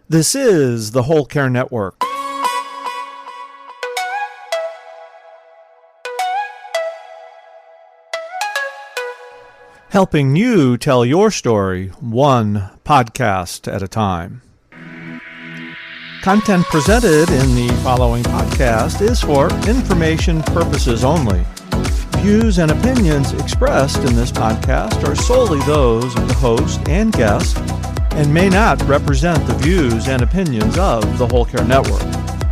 This is the Whole Care Network. Helping you tell your story one podcast at a time. Content presented in the following podcast is for information purposes only. Views and opinions expressed in this podcast are solely those of the host and guest and may not represent the views and opinions of the Whole Care Network.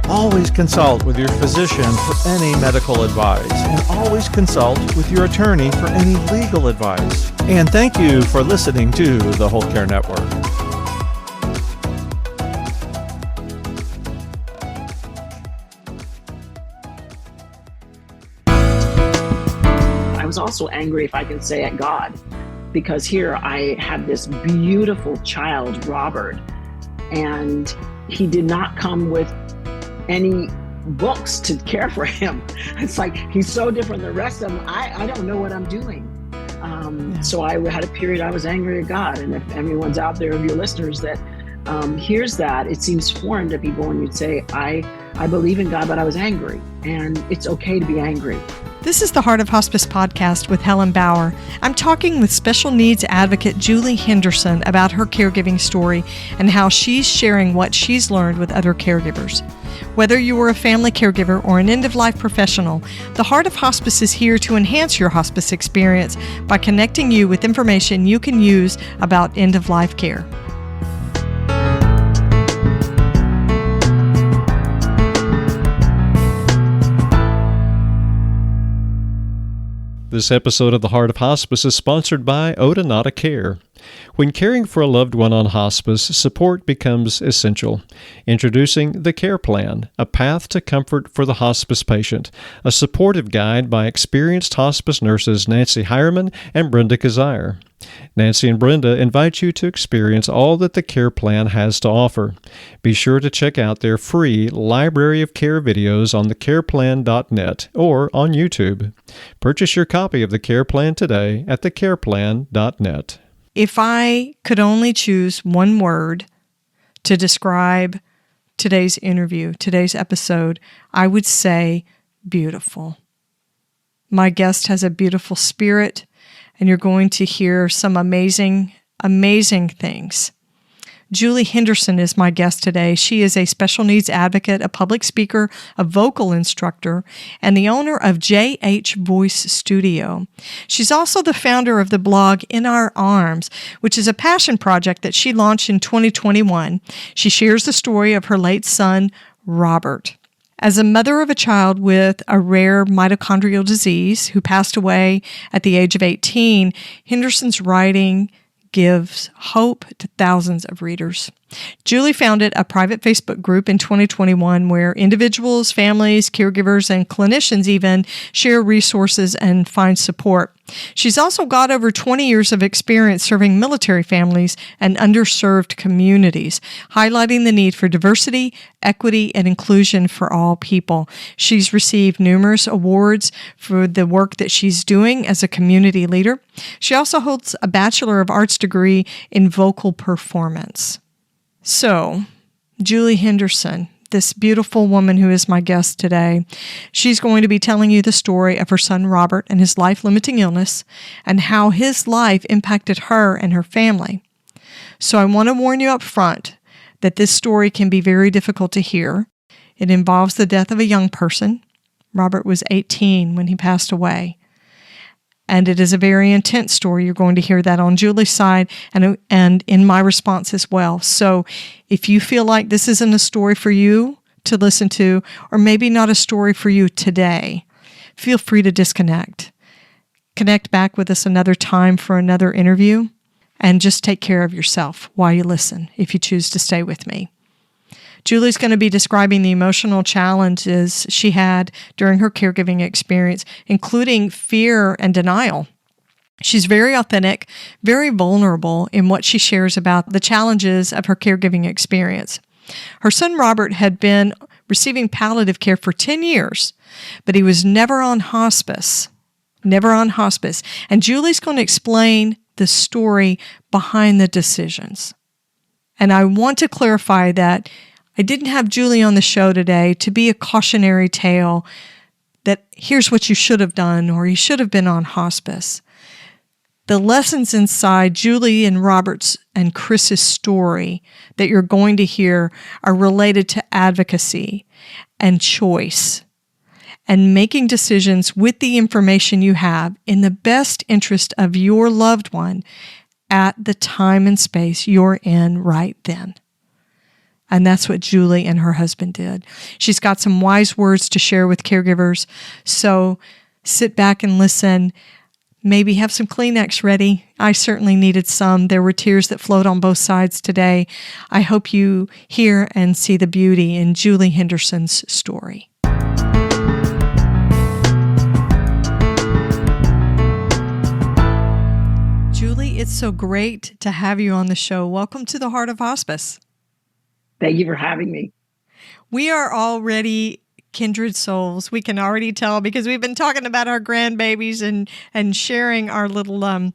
Always consult with your physician for any medical advice, and always consult with your attorney for any legal advice. And thank you for listening to the Whole Care Network. I was also angry, if I can say, at God, because here I had this beautiful child, Robert, and he did not come with any books to care for him. It's like, he's so different than the rest of them. I don't know what I'm doing. So I had a period I was angry at God. And if everyone's out there of your listeners that hears that, it seems foreign to people, and you'd say, I believe in God, but I was angry. And it's okay to be angry. This is the Heart of Hospice podcast with Helen Bauer. I'm talking with special needs advocate Juli Henderson about her caregiving story and how she's sharing what she's learned with other caregivers. Whether you are a family caregiver or an end-of-life professional, the Heart of Hospice is here to enhance your hospice experience by connecting you with information you can use about end-of-life care. This episode of The Heart of Hospice is sponsored by Odonata Care. When caring for a loved one on hospice, support becomes essential. Introducing the Care Plan, a path to comfort for the hospice patient, a supportive guide by experienced hospice nurses Nancy Hireman and Brenda Kazire. Nancy and Brenda invite you to experience all that the Care Plan has to offer. Be sure to check out their free library of care videos on thecareplan.net or on YouTube. Purchase your copy of the Care Plan today at thecareplan.net. If I could only choose one word to describe today's interview, today's episode, I would say beautiful. My guest has a beautiful spirit, and you're going to hear some amazing, amazing things. Juli Henderson is my guest today. She is a special needs advocate, a public speaker, a vocal instructor, and the owner of JH Voice Studio. She's also the founder of the blog In Our Arms, which is a passion project that she launched in 2021. She shares the story of her late son, Robert. As a mother of a child with a rare mitochondrial disease who passed away at the age of 18, Henderson's writing gives hope to thousands of readers. Juli founded a private Facebook group in 2021 where individuals, families, caregivers, and clinicians even share resources and find support. She's also got over 20 years of experience serving military families and underserved communities, highlighting the need for diversity, equity, and inclusion for all people. She's received numerous awards for the work that she's doing as a community leader. She also holds a Bachelor of Arts degree in vocal performance. So, Juli Henderson, this beautiful woman who is my guest today, she's going to be telling you the story of her son Robert and his life-limiting illness and how his life impacted her and her family. So I want to warn you up front that this story can be very difficult to hear. It involves the death of a young person. Robert was 18 when he passed away. And it is a very intense story. You're going to hear that on Juli's side and in my response as well. So if you feel like this isn't a story for you to listen to, or maybe not a story for you today, feel free to disconnect. Connect back with us another time for another interview, and just take care of yourself while you listen, if you choose to stay with me. Juli's going to be describing the emotional challenges she had during her caregiving experience, including fear and denial. She's very authentic, very vulnerable in what she shares about the challenges of her caregiving experience. Her son Robert had been receiving palliative care for 10 years, but he was never on hospice. And Juli's going to explain the story behind the decisions And I want to clarify that I didn't have Juli on the show today to be a cautionary tale that here's what you should have done or you should have been on hospice. The lessons inside Juli and Robert's and Chris's story that you're going to hear are related to advocacy and choice and making decisions with the information you have in the best interest of your loved one at the time and space you're in right then. And that's what Juli and her husband did. She's got some wise words to share with caregivers. So sit back and listen. Maybe have some Kleenex ready. I certainly needed some. There were tears that flowed on both sides today. I hope you hear and see the beauty in Juli Henderson's story. Juli, it's so great to have you on the show. Welcome to the Heart of Hospice. Thank you for having me. We are already kindred souls. We can already tell because we've been talking about our grandbabies and sharing our little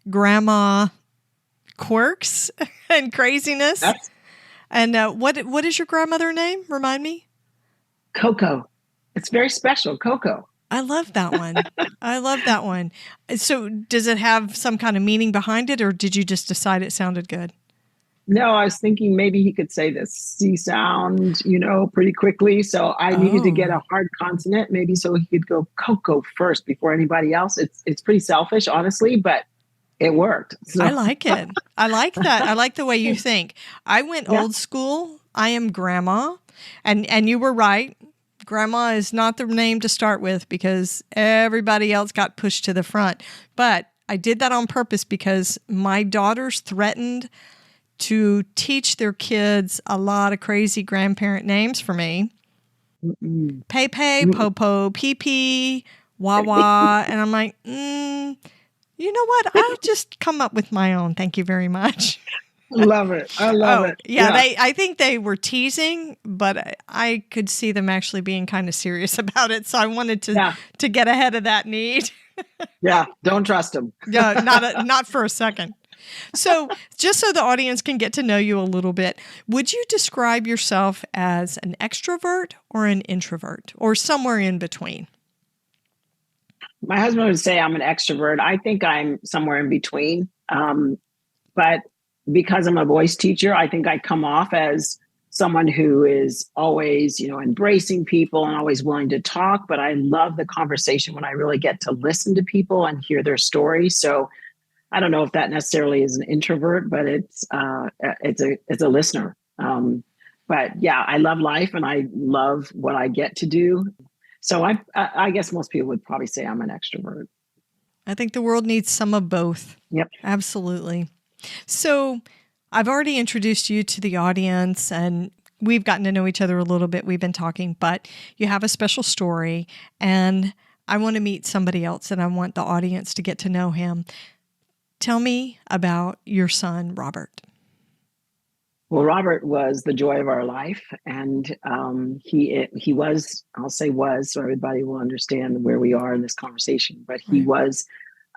grandma quirks and craziness. And what is your grandmother name? Remind me. Coco. It's very special, Coco. I love that one. I love that one. So does it have some kind of meaning behind it, or did you just decide it sounded good? No, I was thinking maybe he could say the C sound, pretty quickly. So I needed to get a hard consonant, maybe so he could go Coco first before anybody else. It's pretty selfish, honestly, but it worked. So. I like it. I like that. I like the way you think. I went old school. I am grandma. And you were right. Grandma is not the name to start with because everybody else got pushed to the front. But I did that on purpose because my daughters threatened to teach their kids a lot of crazy grandparent names for me. Pepe, Popo, Pee, Wawa. And I'm like, you know what? I'll just come up with my own. Thank you very much. Love it. I love it. Yeah, I think they were teasing, but I could see them actually being kind of serious about it. So I wanted to get ahead of that need. Yeah, don't trust them. Yeah, not for a second. So just so the audience can get to know you a little bit, would you describe yourself as an extrovert or an introvert or somewhere in between? My husband would say I'm an extrovert. I think I'm somewhere in between. But because I'm a voice teacher, I think I come off as someone who is always, embracing people and always willing to talk. But I love the conversation when I really get to listen to people and hear their stories. So I don't know if that necessarily is an introvert, but it's a listener. But yeah, I love life and I love what I get to do. So I guess most people would probably say I'm an extrovert. I think the world needs some of both. Yep. Absolutely. So I've already introduced you to the audience and we've gotten to know each other a little bit. We've been talking, but you have a special story and I want to meet somebody else and I want the audience to get to know him. Tell me about your son, Robert. Well, Robert was the joy of our life. And he was, I'll say was, so everybody will understand where we are in this conversation, but he was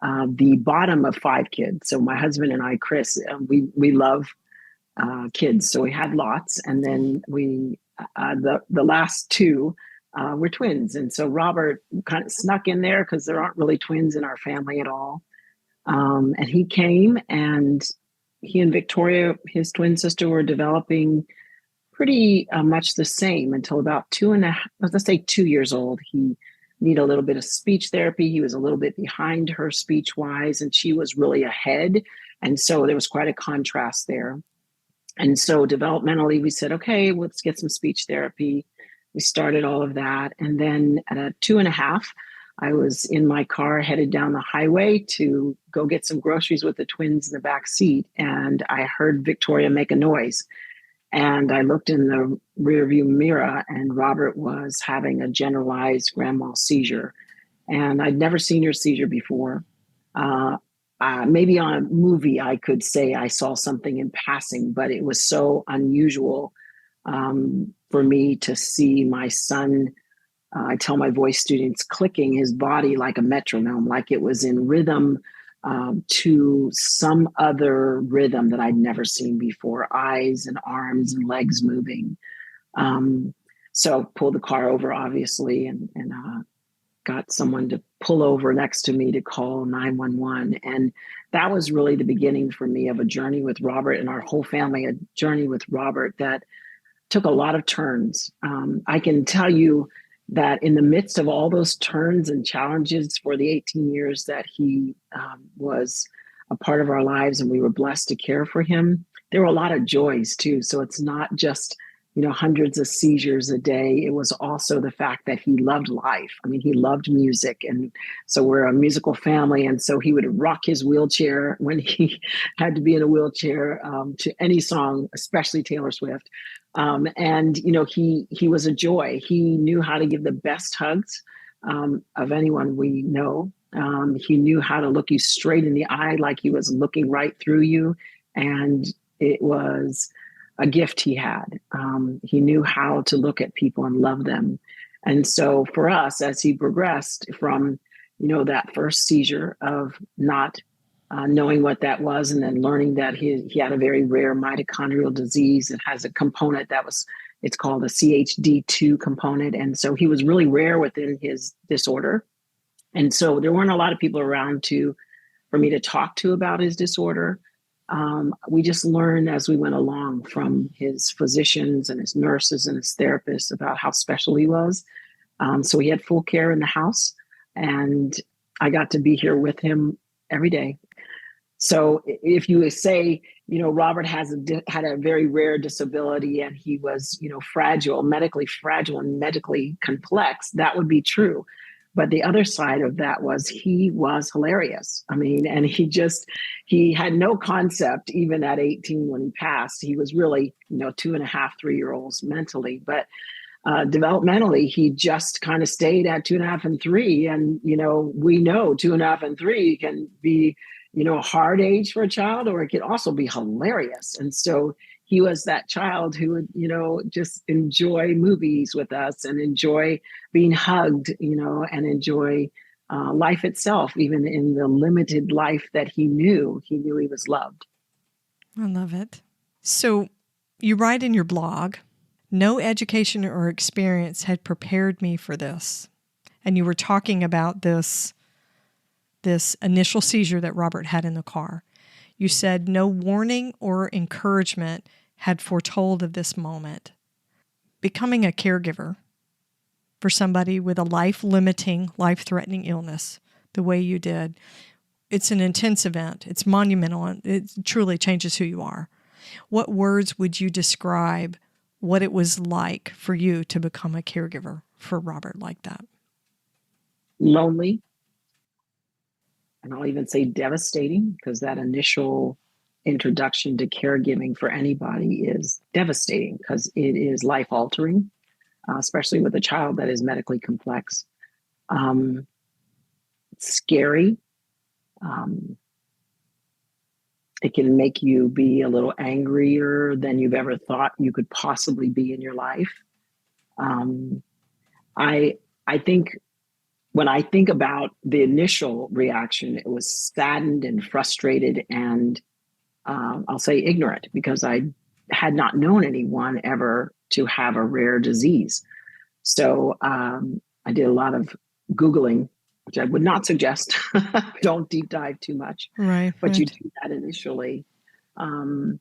the bottom of 5 kids. So my husband and I, Chris, we love kids. So we had lots. And then the last 2 were twins. And so Robert kind of snuck in there because there aren't really twins in our family at all. And he came and he and Victoria, his twin sister, were developing pretty much the same until about 2 years old. He needed a little bit of speech therapy. He was a little bit behind her speech-wise, and she was really ahead. And so there was quite a contrast there. And so developmentally, we said, okay, let's get some speech therapy. We started all of that. And then at 2.5, I was in my car headed down the highway to go get some groceries with the twins in the back seat. And I heard Victoria make a noise. And I looked in the rearview mirror and Robert was having a generalized grand mal seizure. And I'd never seen her seizure before. Maybe on a movie, I could say I saw something in passing, but it was so unusual for me to see my son. I tell my voice students clicking his body like a metronome, like it was in rhythm, to some other rhythm that I'd never seen before, eyes and arms and legs moving. So pulled the car over, obviously, and got someone to pull over next to me to call 911. And that was really the beginning for me of a journey with Robert and our whole family, a journey with Robert that took a lot of turns. I can tell you that in the midst of all those turns and challenges for the 18 years that he was a part of our lives and we were blessed to care for him, there were a lot of joys too. So it's not just, hundreds of seizures a day. It was also the fact that he loved life. I mean, he loved music. And so we're a musical family. And so he would rock his wheelchair when he had to be in a wheelchair to any song, especially Taylor Swift. And he was a joy. He knew how to give the best hugs of anyone we know. He knew how to look you straight in the eye, like he was looking right through you. And it was a gift he had. He knew how to look at people and love them. And so for us, as he progressed from, that first seizure of not knowing what that was, and then learning that he had a very rare mitochondrial disease. It has a component it's called a CHD2 component. And so he was really rare within his disorder. And so there weren't a lot of people around for me to talk to about his disorder. We just learned as we went along from his physicians and his nurses and his therapists about how special he was. So he had full care in the house, and I got to be here with him every day. So if you say, Robert had a very rare disability and he was, medically fragile and medically complex, that would be true. But the other side of that was he was hilarious. I mean, and he had no concept, even at 18 when he passed. He was really, 2.5, 3-year-olds mentally, but developmentally, he just kind of stayed at 2.5 and 3. And, we know 2.5 and 3 can be, a hard age for a child, or it could also be hilarious. And so he was that child who would, just enjoy movies with us and enjoy being hugged, and enjoy life itself, even in the limited life that he knew he was loved. I love it. So you write in your blog, no education or experience had prepared me for this. And you were talking about this initial seizure that Robert had in the car. You said no warning or encouragement had foretold of this moment. Becoming a caregiver for somebody with a life-limiting, life-threatening illness, the way you did, it's an intense event. It's monumental. It truly changes who you are. What words would you describe what it was like for you to become a caregiver for Robert like that? Lonely. And I'll even say devastating, because that initial introduction to caregiving for anybody is devastating, because it is life-altering, especially with a child that is medically complex. It's scary. It can make you be a little angrier than you've ever thought you could possibly be in your life. I think when I think about the initial reaction, it was saddened and frustrated and I'll say ignorant, because I had not known anyone ever to have a rare disease. So I did a lot of Googling, which I would not suggest. Don't deep dive too much. Right. But you do that initially. I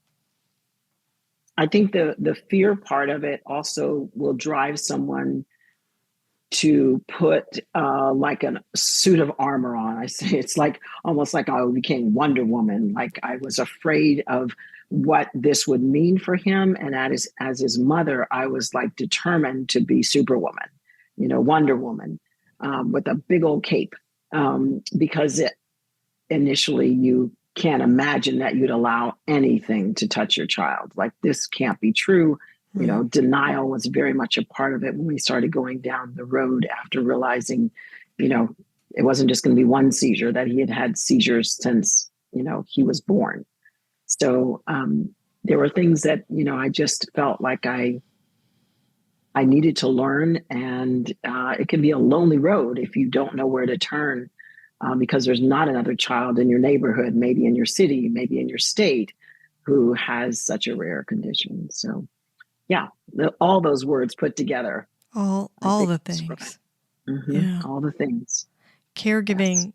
think the fear part of it also will drive someone to put like a suit of armor on. I say it's like almost like I became Wonder Woman. Like I was afraid of what this would mean for him. And as his mother, I was like determined to be Superwoman, Wonder Woman, with a big old cape. Because initially you can't imagine that you'd allow anything to touch your child. Like, this can't be true. Denial was very much a part of it when we started going down the road after realizing, it wasn't just going to be one seizure, that he had had seizures since, he was born. So there were things that, I just felt like I needed to learn. And it can be a lonely road if you don't know where to turn. because there's not another child in your neighborhood, maybe in your city, maybe in your state, who has such a rare condition. So, yeah, all those words put together. All the things. Yeah. All the things. Caregiving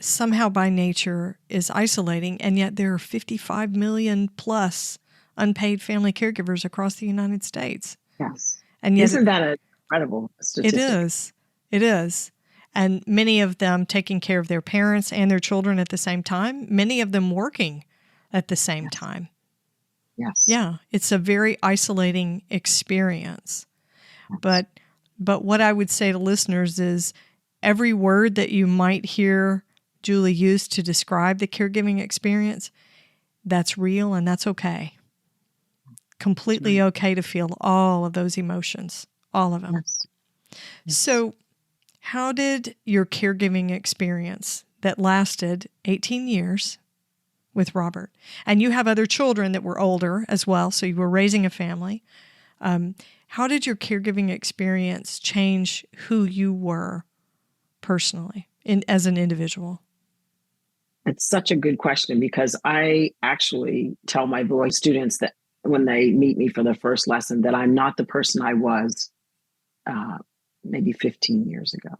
somehow by nature is isolating, and yet there are 55 million plus unpaid family caregivers across the United States. Yes. And yet, isn't that an incredible statistic? It is. And many of them taking care of their parents and their children at the same time, many of them working at the same time. Yes. Yeah, it's a very isolating experience. Yes. But what I would say to listeners is every word that you might hear Julie use to describe the caregiving experience, that's real and that's okay. Completely okay to feel all of those emotions, all of them. Yes. So how did your caregiving experience that lasted 18 years with Robert, and you have other children that were older as well, so you were raising a family, how did your caregiving experience change who you were personally as an individual? It's such a good question, because I actually tell my boy students that when they meet me for the first lesson that I'm not the person I was maybe 15 years ago.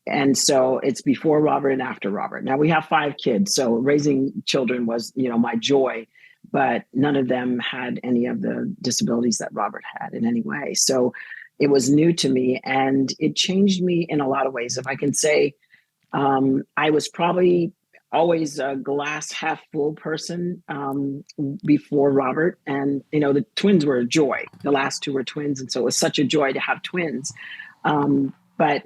And so it's before Robert and after Robert. Now we have 5 kids, so raising children was, my joy, but none of them had any of the disabilities that Robert had in any way. So it was new to me, and it changed me in a lot of ways. If I can say, I was probably always a glass half full person before Robert. And, the twins were a joy. The last 2 were twins. And so it was such a joy to have twins. But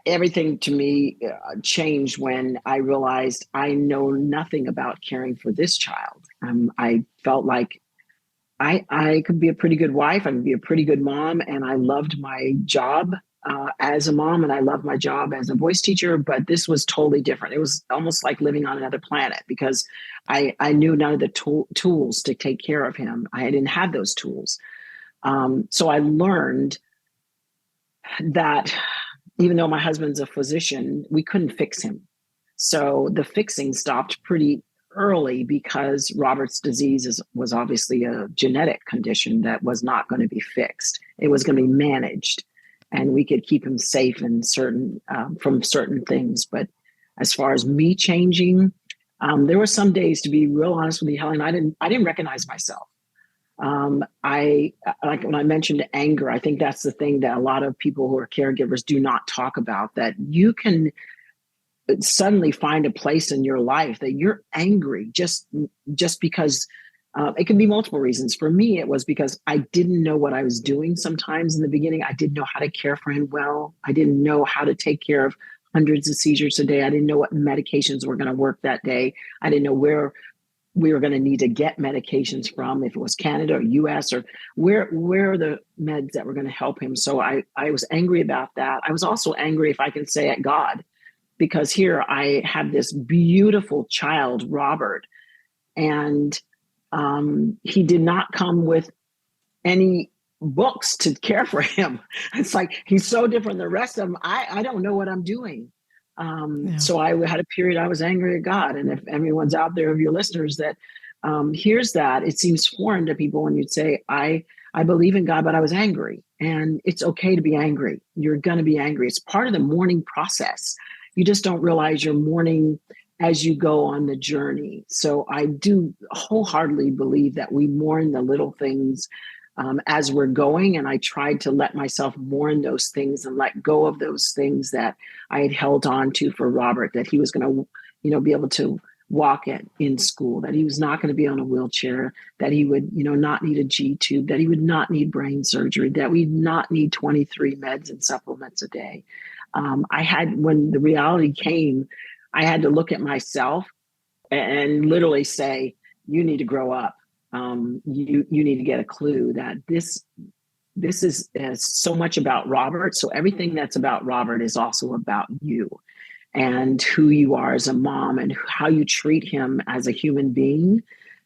everything to me changed when I realized I know nothing about caring for this child. I felt like I could be a pretty good wife. I could be a pretty good mom. And I loved my job as a mom, and I loved my job as a voice teacher, but this was totally different. It was almost like living on another planet, because I knew none of the tools to take care of him. I didn't have those tools. So I learned that even though my husband's a physician, we couldn't fix him. So the fixing stopped pretty early, because Robert's disease was obviously a genetic condition that was not going to be fixed. It was going to be managed, and we could keep him safe in from certain things. But as far as me changing, there were some days, to be real honest with you, Helen, I didn't recognize myself. Like when I mentioned anger, I think that's the thing that a lot of people who are caregivers do not talk about, that you can suddenly find a place in your life that you're angry just because it can be multiple reasons. For me, it was because I didn't know what I was doing. Sometimes in the beginning, I didn't know how to care for him well. I didn't know how to take care of hundreds of seizures a day. I didn't know what medications were going to work that day. I didn't know where we were going to need to get medications from, if it was Canada or US, or where are the meds that were going to help him. So I was angry about that. I was also angry, if I can say, at God, because here I had this beautiful child, Robert, and he did not come with any books to care for him. It's like, he's so different than the rest of them. I don't know what I'm doing. So I had a period I was angry at God. And if everyone's out there of your listeners that hears that, it seems foreign to people when you'd say, I believe in God, but I was angry. And it's okay to be angry. You're going to be angry. It's part of the mourning process. You just don't realize you're mourning as you go on the journey. So I do wholeheartedly believe that we mourn the little things as we're going. And I tried to let myself mourn those things and let go of those things that I had held on to for Robert, that he was going to, be able to walk in school, that he was not going to be on a wheelchair, that he would, not need a G tube, that he would not need brain surgery, that we'd not need 23 meds and supplements a day. When the reality came, I had to look at myself and literally say, you need to grow up. You need to get a clue that this is so much about Robert. So everything that's about Robert is also about you and who you are as a mom and how you treat him as a human being.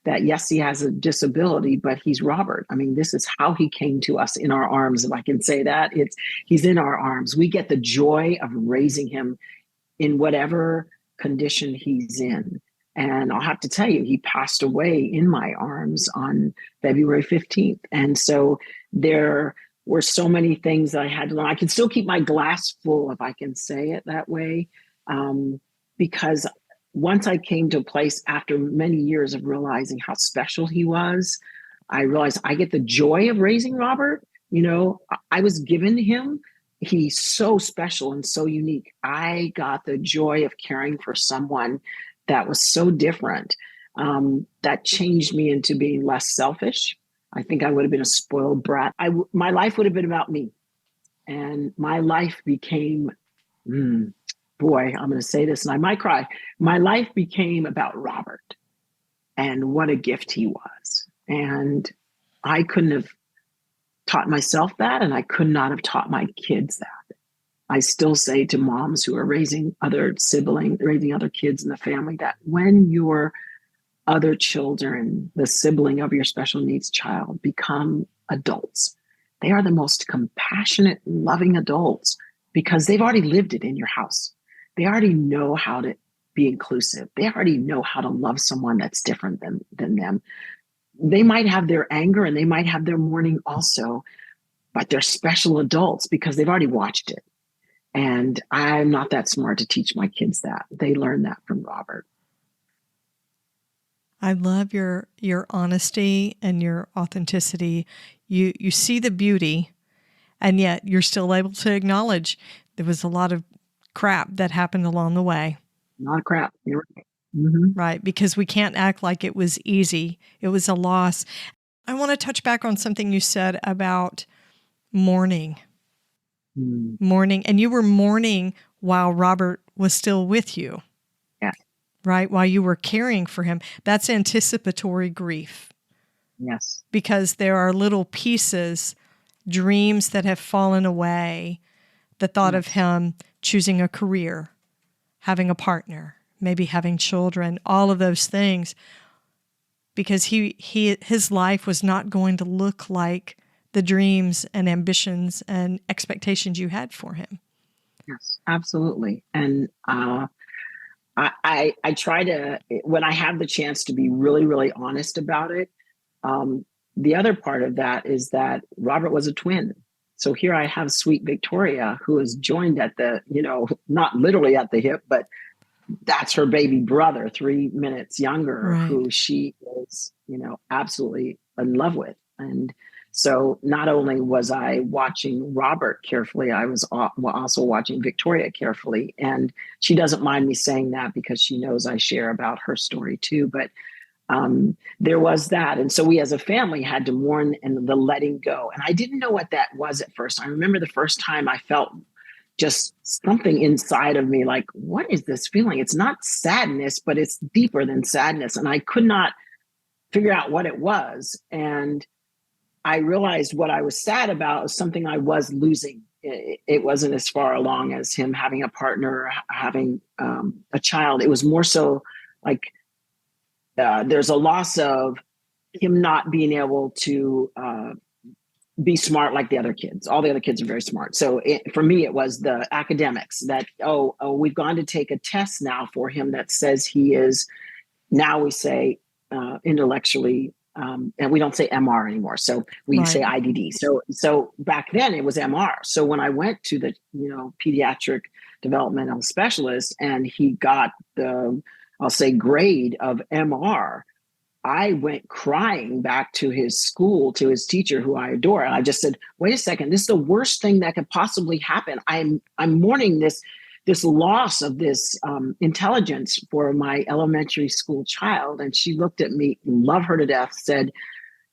that yes, he has a disability, but he's Robert. I mean, this is how he came to us in our arms. If I can say that, he's in our arms. We get the joy of raising him in whatever condition he's in. And I'll have to tell you, he passed away in my arms on February 15th. And so there were so many things that I had to learn. I can still keep my glass full, if I can say it that way, because once I came to a place after many years of realizing how special he was, I realized I get the joy of raising Robert. You know, I was given him. He's so special and so unique. I got the joy of caring for someone that was so different, that changed me into being less selfish. I think I would have been a spoiled brat. My life would have been about me. And my life became, boy, I'm going to say this and I might cry. My life became about Robert and what a gift he was. And I couldn't have taught myself that, and I could not have taught my kids that. I still say to moms who are raising other kids in the family, that when your other children, the sibling of your special needs child, become adults, they are the most compassionate, loving adults because they've already lived it in your house. They already know how to be inclusive. They already know how to love someone that's different than them. They might have their anger and they might have their mourning also, but they're special adults because they've already watched it. And I'm not that smart to teach my kids that. They learned that from Robert. I love your honesty and your authenticity. You see the beauty, and yet you're still able to acknowledge there was a lot of crap that happened along the way. A lot of crap. You're right. Mm-hmm. Right, because we can't act like it was easy. It was a loss. I want to touch back on something you said about mourning. Mourning, and you were mourning while Robert was still with you. Yeah. Right, while you were caring for him. That's anticipatory grief. Yes. Because there are little pieces, dreams that have fallen away, the thought of him choosing a career, having a partner, maybe having children, all of those things, because his life was not going to look like the dreams and ambitions and expectations you had for him. Yes, absolutely. And I try to, when I have the chance to be really, really honest about it, the other part of that is that Robert was a twin. So here I have sweet Victoria, who is joined at the, not literally at the hip, but that's her baby brother, 3 minutes younger, right, who she is, absolutely in love with. And so not only was I watching Robert carefully, I was also watching Victoria carefully. And she doesn't mind me saying that because she knows I share about her story too. But there was that. And so we as a family had to mourn and the letting go. And I didn't know what that was at first. I remember the first time I felt just something inside of me, like, what is this feeling? It's not sadness, but it's deeper than sadness. And I could not figure out what it was. And I realized what I was sad about was something I was losing. It wasn't as far along as him having a partner, having a child. It was more so like there's a loss of him not being able to be smart like the other kids. All the other kids are very smart. So for me, it was the academics that, we've gone to take a test now for him that says he is, now we say intellectually, and we don't say MR anymore. So we right, say IDD. So back then it was MR. So when I went to the, pediatric developmental specialist and he got the, I'll say, grade of MR, I went crying back to his school, to his teacher, who I adore. And I just said, wait a second, this is the worst thing that could possibly happen. I'm mourning this loss of this intelligence for my elementary school child. And she looked at me, love her to death, said,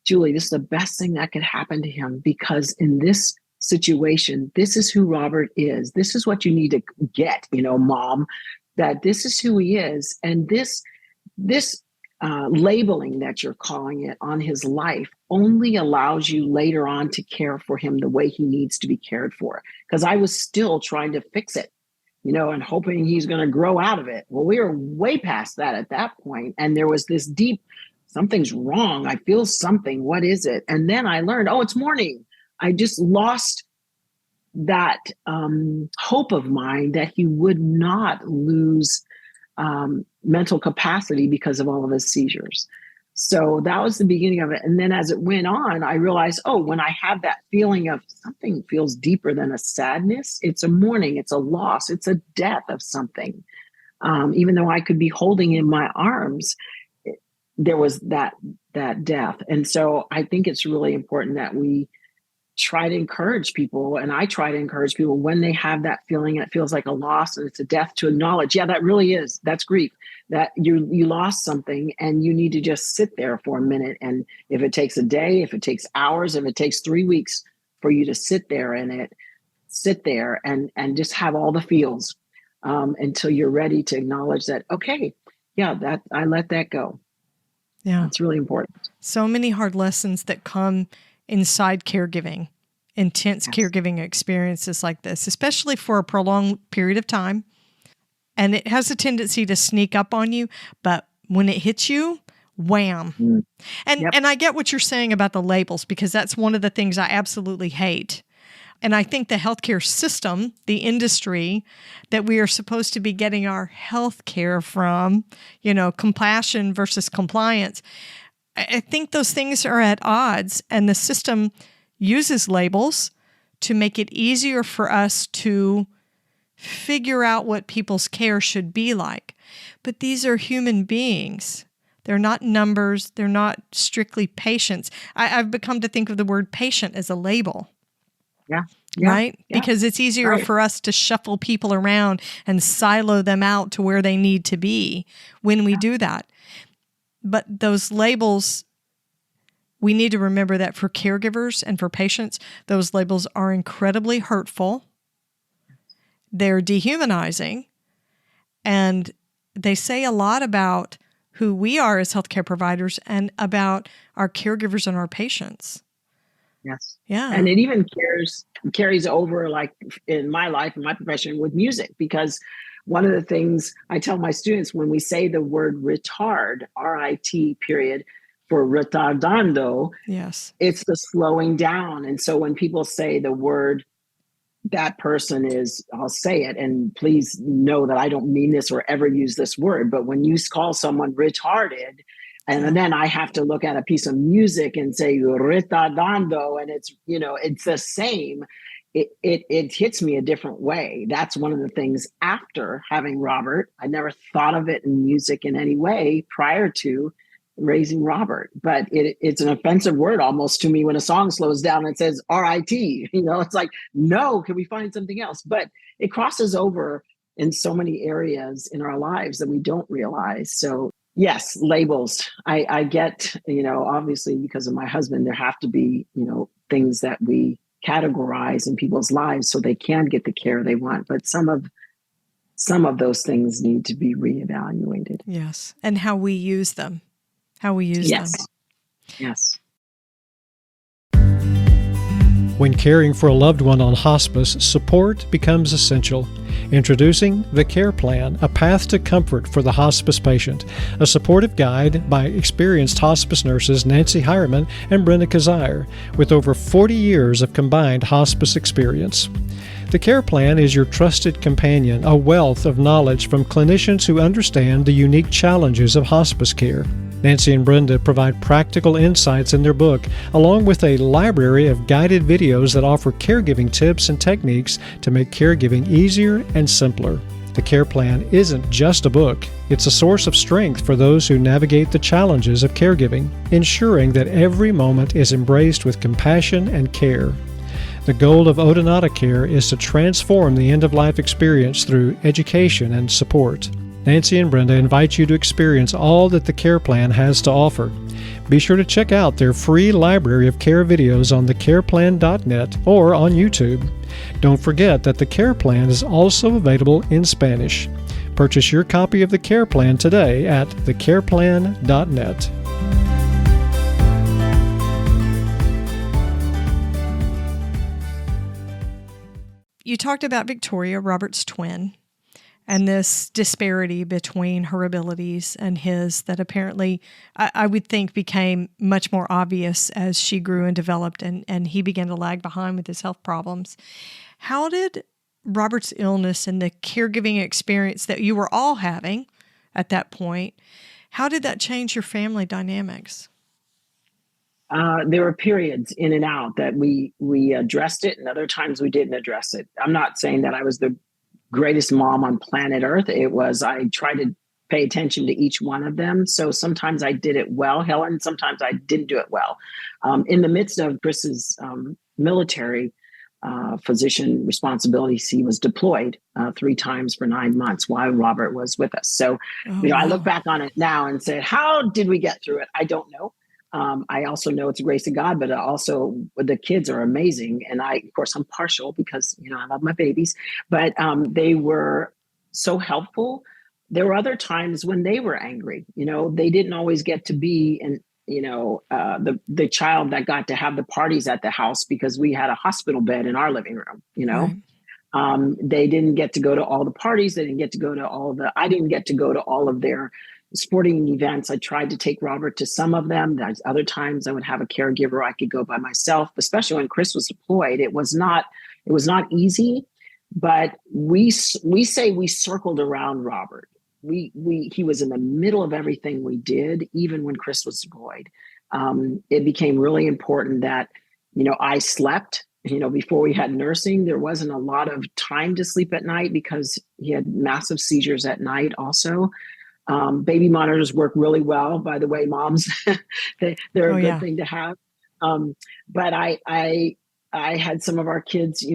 Julie, this is the best thing that could happen to him, because in this situation, this is who Robert is. This is what you need to get, Mom, that this is who he is. And this labeling that you're calling it on his life only allows you later on to care for him the way he needs to be cared for. Because I was still trying to fix it, and hoping he's going to grow out of it. Well, we were way past that at that point. And there was this deep something's wrong. I feel something. What is it? And then I learned, oh, it's morning. I just lost that hope of mine that he would not lose mental capacity because of all of his seizures. So that was the beginning of it. And then as it went on, I realized, oh, when I have that feeling of something feels deeper than a sadness, it's a mourning, it's a loss, it's a death of something. Even though I could be holding in my arms, there was that death. And so I think it's really important that we try to encourage people, and I try to encourage people when they have that feeling and it feels like a loss and it's a death, to acknowledge, yeah, that really is, that's grief, that you lost something and you need to just sit there for a minute. And if it takes a day, if it takes hours, if it takes 3 weeks for you to sit there and just have all the feels until you're ready to acknowledge that, okay, yeah, that I let that go. Yeah. It's really important. So many hard lessons that come inside caregiving, intense caregiving experiences like this, especially for a prolonged period of time. And it has a tendency to sneak up on you, but when it hits you, wham. Mm. And I get what you're saying about the labels, because that's one of the things I absolutely hate. And I think the healthcare system, the industry that we are supposed to be getting our health care from, compassion versus compliance, I think those things are at odds, and the system uses labels to make it easier for us to figure out what people's care should be like. But these are human beings. They're not numbers. They're not strictly patients. I've become to think of the word patient as a label. Yeah. Right? Yeah. Because it's easier for us to shuffle people around and silo them out to where they need to be when we do that. But those labels, we need to remember that for caregivers and for patients, those labels are incredibly hurtful. They're dehumanizing, and they say a lot about who we are as healthcare providers and about our caregivers and our patients. Yes. Yeah. And it even carries over, like in my life, in my profession, with music, because one of the things I tell my students, when we say the word retard, RIT period, for retardando, yes, it's the slowing down. And so when people say the word, that person is, I'll say it, and please know that I don't mean this or ever use this word, but when you call someone retarded, and then I have to look at a piece of music and say retardando, and it's, it's the same. It hits me a different way. That's one of the things after having Robert. I never thought of it in music in any way prior to raising Robert, but it's an offensive word almost to me when a song slows down and says RIT. It's like, no, can we find something else? But it crosses over in so many areas in our lives that we don't realize. So yes, labels. I get, obviously because of my husband, there have to be, things that we categorize in people's lives so they can get the care they want. But some of those things need to be reevaluated. Yes. And how we use them. Yes. When caring for a loved one on hospice, support becomes essential. Introducing the Care Plan, a path to comfort for the hospice patient, a supportive guide by experienced hospice nurses Nancy Hireman and Brenda Kazire, with over 40 years of combined hospice experience. The Care Plan is your trusted companion, a wealth of knowledge from clinicians who understand the unique challenges of hospice care. Nancy and Brenda provide practical insights in their book, along with a library of guided videos that offer caregiving tips and techniques to make caregiving easier and simpler. The Care Plan isn't just a book. It's a source of strength for those who navigate the challenges of caregiving, ensuring that every moment is embraced with compassion and care. The goal of Odonata Care is to transform the end-of-life experience through education and support. Nancy and Brenda invite you to experience all that the Care Plan has to offer. Be sure to check out their free library of care videos on thecareplan.net or on YouTube. Don't forget that the Care Plan is also available in Spanish. Purchase your copy of the Care Plan today at thecareplan.net. You talked about Victoria, Robert's twin, and this disparity between her abilities and his that apparently, I would think, became much more obvious as she grew and developed, and he began to lag behind with his health problems. How did Robert's illness and the caregiving experience that you were all having at that point, how did that change your family dynamics? There were periods in and out that we addressed it, and other times we didn't address it. I'm not saying that I was the greatest mom on planet Earth. It was, I tried to pay attention to each one of them. So sometimes I did it well, Helen. Sometimes I didn't do it well. In the midst of Chris's military physician responsibilities, he was deployed 3 times for 9 months while Robert was with us. So, I look back on it now and say, how did we get through it? I don't know. I also know it's the grace of God, but also the kids are amazing. And of course, I'm partial because, I love my babies, but they were so helpful. There were other times when they were angry. They didn't always get to be the child that got to have the parties at the house because we had a hospital bed in our living room, Right. They didn't get to go to all the parties. They didn't get to go to I didn't get to go to all of their sporting events. I tried to take Robert to some of them. There's other times I would have a caregiver. I could go by myself, especially when Chris was deployed. It was not easy, but we say we circled around Robert. He was in the middle of everything we did, even when Chris was deployed. It became really important that, I slept. Before we had nursing, there wasn't a lot of time to sleep at night because he had massive seizures at night also. Baby monitors work really well, by the way, moms. They're a good thing to have. But I had some of our kids,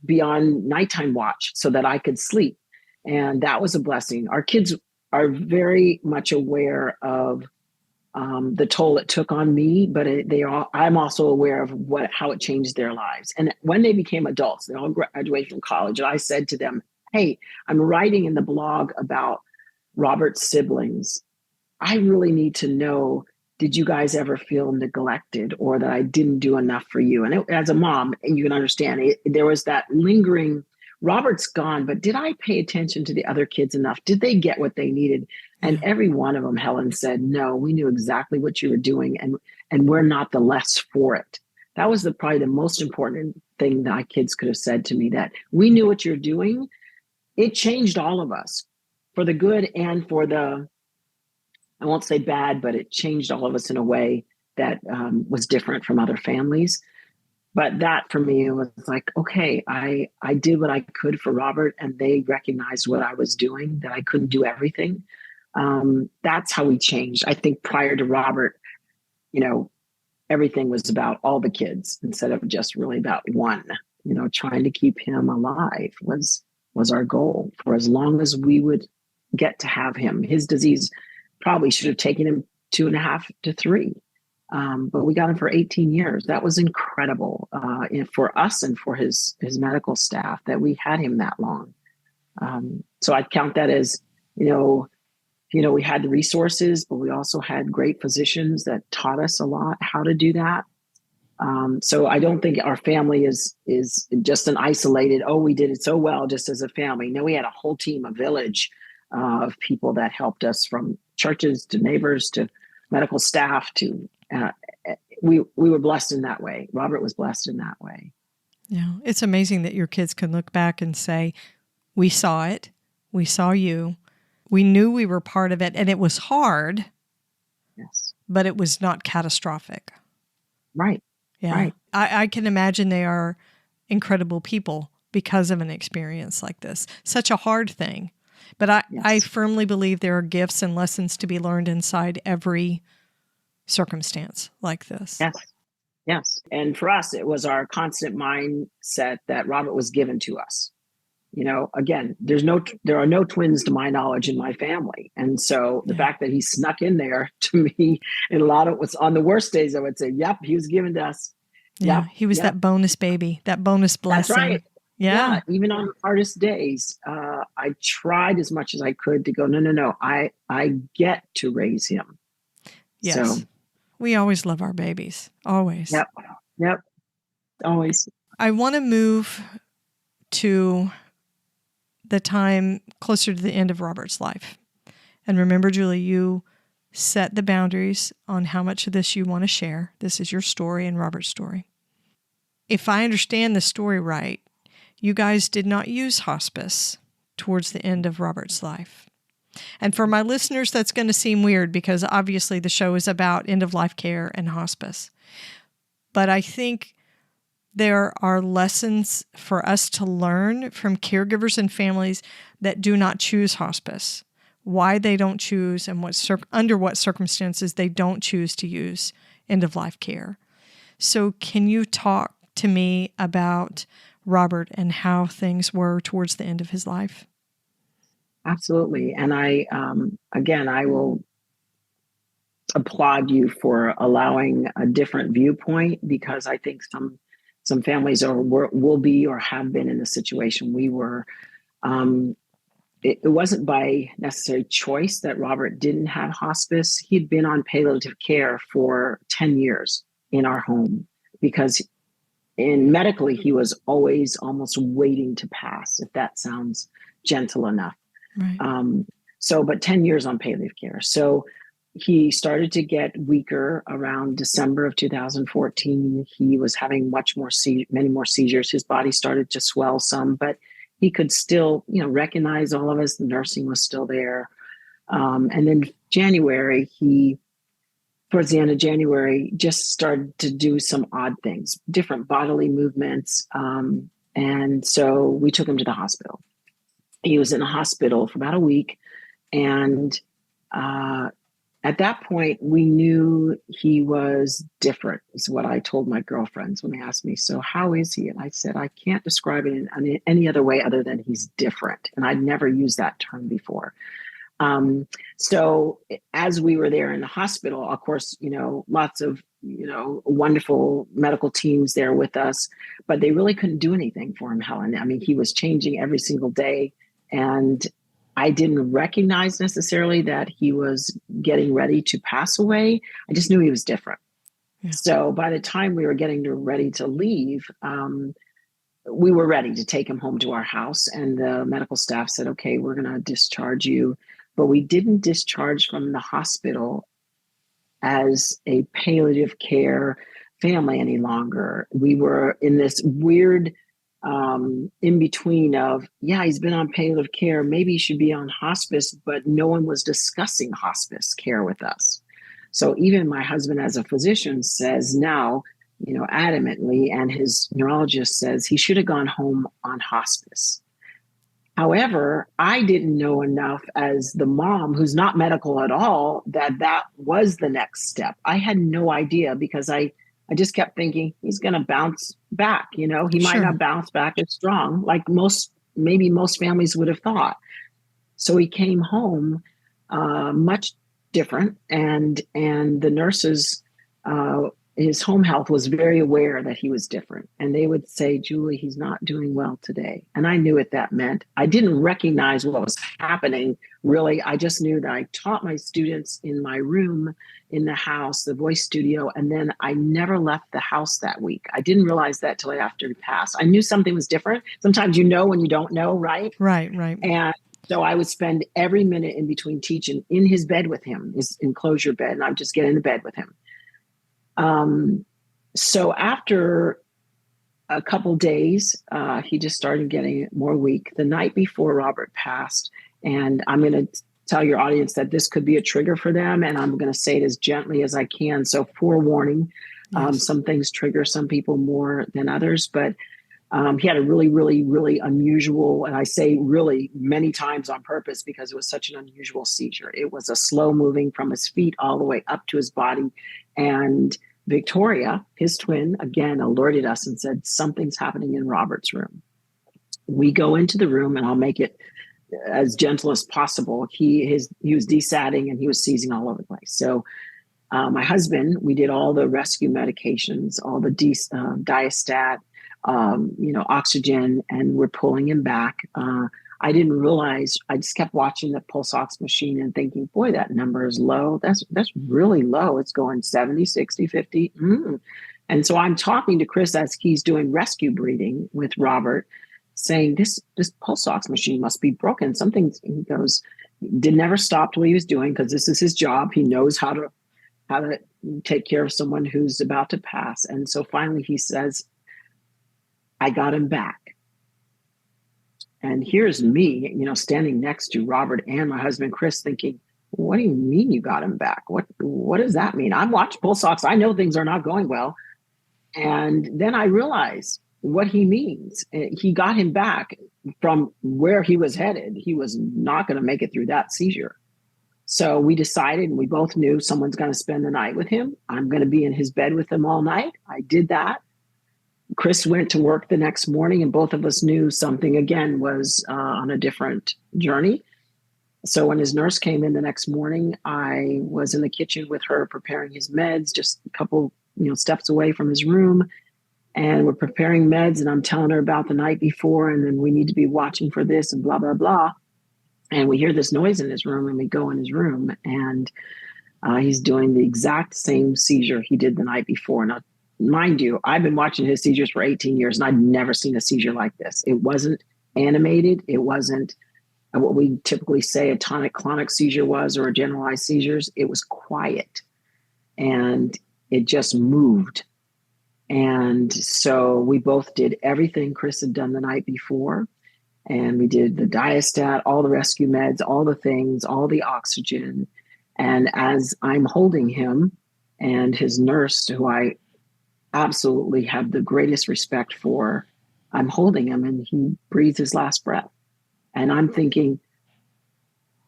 be on nighttime watch so that I could sleep. And that was a blessing. Our kids are very much aware of the toll it took on me, but I'm also aware of how it changed their lives. And when they became adults, they all graduated from college. I said to them, hey, I'm writing in the blog about Robert's siblings. I really need to know, did you guys ever feel neglected or that I didn't do enough for you? And as a mom, and you can understand, there was that lingering, Robert's gone, but did I pay attention to the other kids enough? Did they get what they needed? And every one of them, Helen, said, no, we knew exactly what you were doing, and we're not the less for it. That was probably the most important thing that my kids could have said to me, that we knew what you're doing. It changed all of us for the good and for the, I won't say bad, but it changed all of us in a way that was different from other families. But that for me, it was like, okay, I did what I could for Robert, and they recognized what I was doing, that I couldn't do everything. That's how we changed. I think prior to Robert, everything was about all the kids instead of just really about one. Trying to keep him alive was our goal for as long as we would get to have him. His disease probably should have taken him 2.5 to 3. But we got him for 18 years. That was incredible for us and for his medical staff that we had him that long. So I'd count that as, we had the resources, but we also had great physicians that taught us a lot how to do that. So I don't think our family is just an isolated, we did it so well just as a family. No, we had a whole team, a village of people that helped us, from churches to neighbors to medical staff to we were blessed in that way. Robert was blessed in that way. Yeah, it's amazing that your kids can look back and say, we saw it, we saw you, we knew we were part of it, and it was hard. Yes, but it was not catastrophic. Right. Yeah, right. I can imagine they are incredible people because of an experience like this. Such a hard thing, but I firmly believe there are gifts and lessons to be learned inside every circumstance like this. Yes. And for us, it was our constant mindset that Robert was given to us. Again, there are no twins to my knowledge in my family. And so the fact that he snuck in there, to me, and a lot of it was on the worst days, I would say, yep, he was given to us. Yeah, he was that bonus baby, that bonus blessing. That's right. Yeah. Even on the hardest days, I tried as much as I could to go, no, I get to raise him. Yes. So, we always love our babies. Always. Yep. Always. I want to move to the time closer to the end of Robert's life. And remember, Julie, you set the boundaries on how much of this you want to share. This is your story and Robert's story. If I understand the story right, you guys did not use hospice towards the end of Robert's life. And for my listeners, that's going to seem weird because obviously the show is about end-of-life care and hospice. But I think there are lessons for us to learn from caregivers and families that do not choose hospice, why they don't choose and under what circumstances they don't choose to use end-of-life care. So can you talk to me about Robert and how things were towards the end of his life? Absolutely. And I will applaud you for allowing a different viewpoint, because I think some families will be or have been in the situation we were. It wasn't by necessary choice that Robert didn't have hospice. He'd been on palliative care for 10 years in our home because medically he was always almost waiting to pass, if that sounds gentle enough. Right. But 10 years on palliative care. So he started to get weaker around December of 2014. He was having many more seizures. His body started to swell some, but he could still, recognize all of us. The nursing was still there. And then January, towards the end of January, just started to do some odd things, different bodily movements. And so we took him to the hospital. He was in the hospital for about a week. And at that point, we knew he was different, is what I told my girlfriends when they asked me, so how is he? And I said, I can't describe it in any other way other than he's different. And I'd never used that term before. So as we were there in the hospital, of course, lots of, wonderful medical teams there with us, but they really couldn't do anything for him, Helen. I mean, he was changing every single day. And I didn't recognize necessarily that he was getting ready to pass away. I just knew he was different. Yeah. So by the time we were ready to leave, we were ready to take him home to our house. And the medical staff said, okay, we're going to discharge you. But we didn't discharge from the hospital as a palliative care family any longer. We were in this weird in between of, he's been on palliative care, maybe he should be on hospice, but no one was discussing hospice care with us. So even my husband as a physician says now, adamantly, and his neurologist says he should have gone home on hospice. However, I didn't know enough as the mom who's not medical at all that was the next step. I had no idea because I just kept thinking he's going to bounce back. He might not bounce back as strong like most families would have thought. So he came home much different, and the nurses, his home health was very aware that he was different. And they would say, Julie, he's not doing well today. And I knew what that meant. I didn't recognize what was happening, really. I just knew that I taught my students in my room in the house, the voice studio, and then I never left the house that week. I didn't realize that till after he passed. I knew something was different. Sometimes when you don't know, right? Right. And so I would spend every minute in between teaching in his bed with him, his enclosure bed, and I'd just get in the bed with him. So after a couple days, he just started getting more weak the night before Robert passed. And I'm going to tell your audience that this could be a trigger for them. And I'm going to say it as gently as I can. So forewarning, some things trigger some people more than others, but he had a really, really, really unusual, and I say really many times on purpose because it was such an unusual seizure. It was a slow moving from his feet all the way up to his body. And Victoria, his twin, again, alerted us and said, something's happening in Robert's room. We go into the room, and I'll make it as gentle as possible. He was desatting and he was seizing all over the place. So my husband, we did all the rescue medications, all the diastat, oxygen, and we're pulling him back. I didn't realize, I just kept watching the pulse ox machine and thinking, boy, that number is low. That's really low. It's going 70, 60, 50. And so I'm talking to Chris as he's doing rescue breathing with Robert. saying, this pulse ox machine must be broken. Something, he goes, never stopped what he was doing, because this is his job. He knows how to take care of someone who's about to pass. And so finally he says, I got him back. And here's me, standing next to Robert and my husband, Chris, thinking, what do you mean you got him back? What does that mean? I'm watching pulse ox. I know things are not going well. And then I realized what he means. He got him back from where he was headed. He was not going to make it through that seizure. So we decided, and we both knew, someone's going to spend the night with him. I'm going to be in his bed with him all night. I did that. Chris went to work the next morning, and both of us knew something again was on a different journey. So when his nurse came in the next morning, I was in the kitchen with her preparing his meds, just a couple steps away from his room. And we're preparing meds, and I'm telling her about the night before, and then we need to be watching for this and blah, blah, blah. And we hear this noise in his room, and we go in his room, and he's doing the exact same seizure he did the night before. Now, mind you, I've been watching his seizures for 18 years, and I've never seen a seizure like this. It wasn't animated. It wasn't what we typically say a tonic-clonic seizure was, or a generalized seizures. It was quiet, and it just moved. And so we both did everything Chris had done the night before. And we did the diastat, all the rescue meds, all the things, all the oxygen. And as I'm holding him, and his nurse, who I absolutely have the greatest respect for, I'm holding him, and he breathes his last breath. And I'm thinking,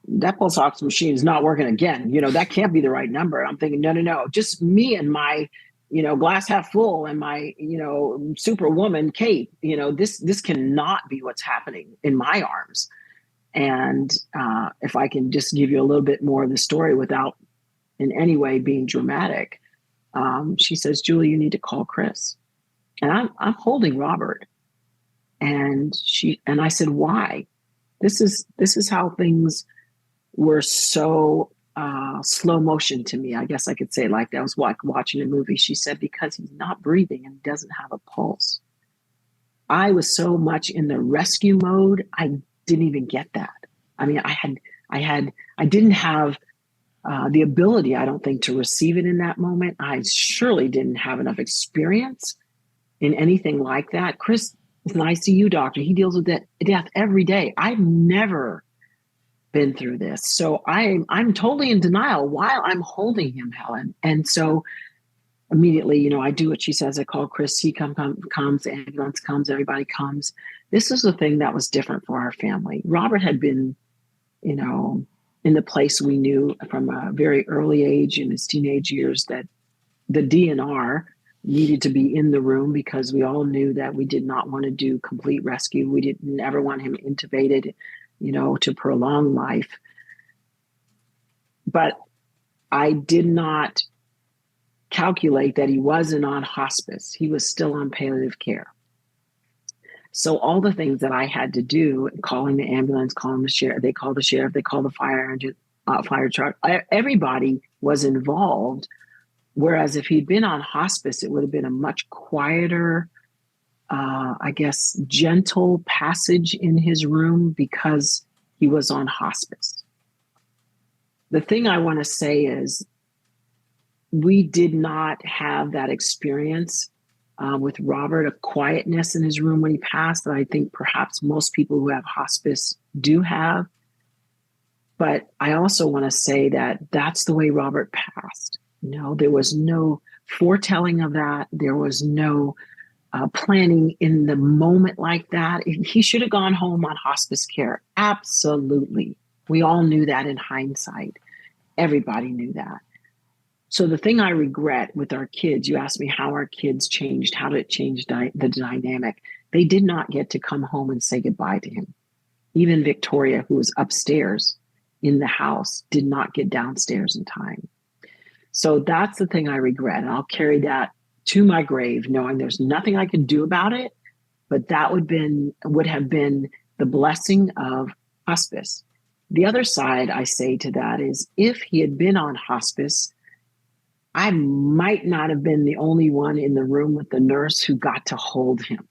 that pulse ox machine is not working again. That can't be the right number. I'm thinking, no, just me and my glass half full and my, superwoman, Kate, this cannot be what's happening in my arms. And if I can just give you a little bit more of the story without in any way being dramatic, she says, Julie, you need to call Chris. And I'm holding Robert. And I said, why? This is how things were so slow motion to me. I guess I could say it like that. I was like watching a movie. She said, because he's not breathing and doesn't have a pulse. I was so much in the rescue mode, I didn't even get that. I mean, I didn't have the ability, I don't think, to receive it in that moment. I surely didn't have enough experience in anything like that. Chris is an ICU doctor. He deals with death every day. I've never been through this. So I'm totally in denial while I'm holding him, Helen. And so immediately, I do what she says. I call Chris. He comes, the ambulance comes, everybody comes. This is the thing that was different for our family. Robert had been, in the place we knew from a very early age in his teenage years that the DNR needed to be in the room, because we all knew that we did not want to do complete rescue. We didn't ever want him intubated, to prolong life. But I did not calculate that he wasn't on hospice. He was still on palliative care. So all the things that I had to do, calling the ambulance, calling the sheriff, they call the sheriff, they call the fire truck, everybody was involved. Whereas if he'd been on hospice, it would have been a much quieter, gentle passage in his room, because he was on hospice. The thing I want to say is we did not have that experience with Robert, a quietness in his room when he passed that I think perhaps most people who have hospice do have. But I also want to say that that's the way Robert passed. There was no foretelling of that. There was no planning in the moment like that. He should have gone home on hospice care. Absolutely. We all knew that in hindsight. Everybody knew that. So the thing I regret with our kids, you asked me how our kids changed, how did it change the dynamic? They did not get to come home and say goodbye to him. Even Victoria, who was upstairs in the house, did not get downstairs in time. So that's the thing I regret. And I'll carry that to my grave, knowing there's nothing I can do about it, but that would have been the blessing of hospice. The other side I say to that is, if he had been on hospice, I might not have been the only one in the room with the nurse who got to hold him.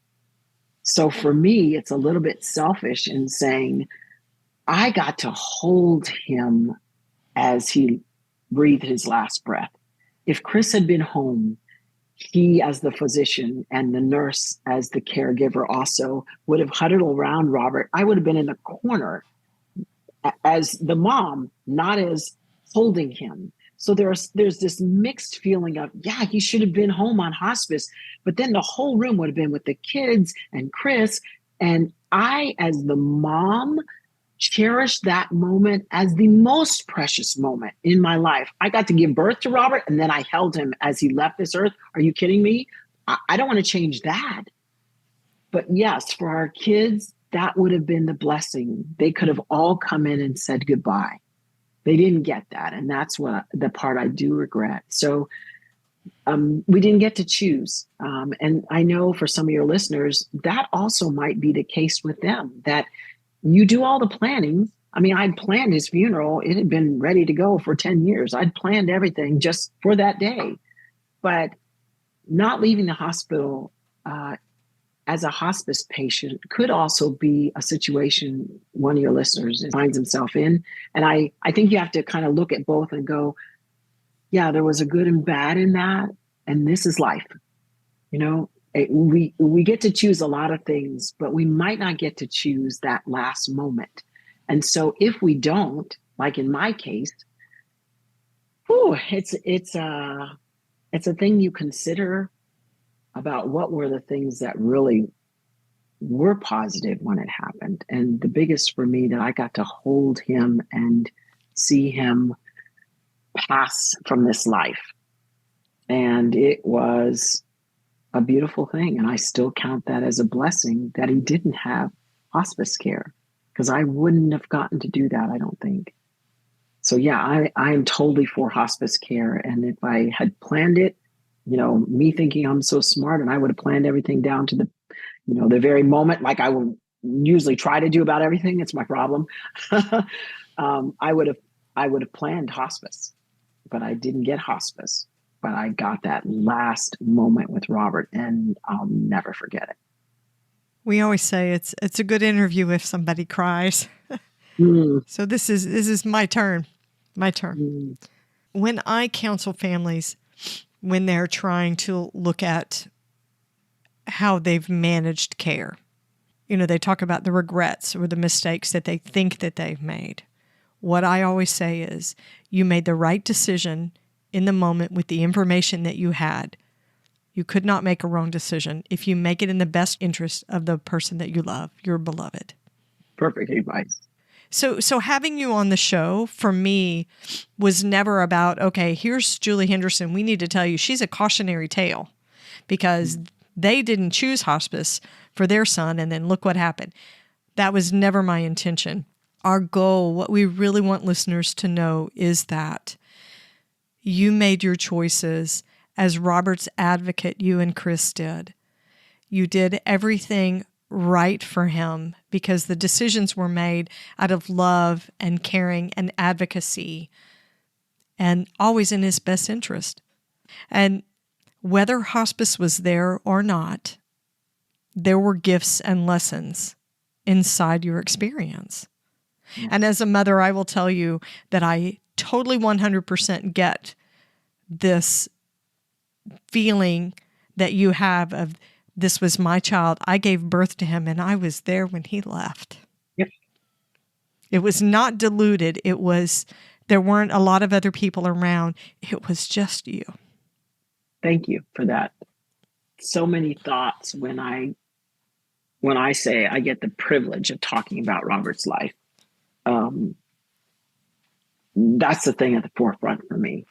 So for me, it's a little bit selfish in saying, I got to hold him as he breathed his last breath. If Chris had been home, he, as the physician, and the nurse, as the caregiver, also would have huddled around Robert. I would have been in the corner as the mom, not as holding him. So there's this mixed feeling of, yeah, he should have been home on hospice, but then the whole room would have been with the kids and Chris. And I, as the mom, cherished that moment as the most precious moment in my life. I got to give birth to Robert, and then I held him as he left this earth. Are you kidding me? I don't want to change that. But yes, for our kids, that would have been the blessing. They could have all come in and said goodbye. They didn't get that. And that's what the part I do regret. So we didn't get to choose. And I know for some of your listeners, that also might be the case with them, that you do all the planning. I mean, I'd planned his funeral. It had been ready to go for 10 years. I'd planned everything just for that day. But not leaving the hospital as a hospice patient could also be a situation one of your listeners finds himself in. And I think you have to kind of look at both and go, yeah, there was a good and bad in that. And this is life. You know, we get to choose a lot of things, but we might not get to choose that last moment. And so if we don't, like in my case, it's a thing you consider about what were the things that really were positive when it happened. And the biggest for me, that I got to hold him and see him pass from this life. And it was a beautiful thing. And I still count that as a blessing that he didn't have hospice care, because I wouldn't have gotten to do that, I don't think. So yeah, I am totally for hospice care. And if I had planned it, you know, me thinking I'm so smart, and I would have planned everything down to the, you know, the very moment, like I would usually try to do about everything. It's my problem. I would have planned hospice, but I didn't get hospice. But I got that last moment with Robert, and I'll never forget it. We always say it's a good interview if somebody cries. So this is my turn. My turn. When I counsel families, when they're trying to look at how they've managed care, you know, they talk about the regrets or the mistakes that they think that they've made. What I always say is, you made the right decision in the moment with the information that you had. You could not make a wrong decision if you make it in the best interest of the person that you love, your beloved. Perfect advice. So having you on the show for me was never about, okay, here's Juli Henderson. We need to tell you she's a cautionary tale because they didn't choose hospice for their son, and then look what happened. That was never my intention. Our goal, what we really want listeners to know, is that you made your choices as Robert's advocate, you and Chris did. You did everything right for him because the decisions were made out of love and caring and advocacy, and always in his best interest. And whether hospice was there or not, there were gifts and lessons inside your experience. Yes. And as a mother, I will tell you that I totally 100% get this feeling that you have of, this was my child. I gave birth to him, and I was there when he left. Yep. It was not diluted. There weren't a lot of other people around. It was just you. Thank you for that. So many thoughts when I say I get the privilege of talking about Robert's life. That's the thing at the forefront for me.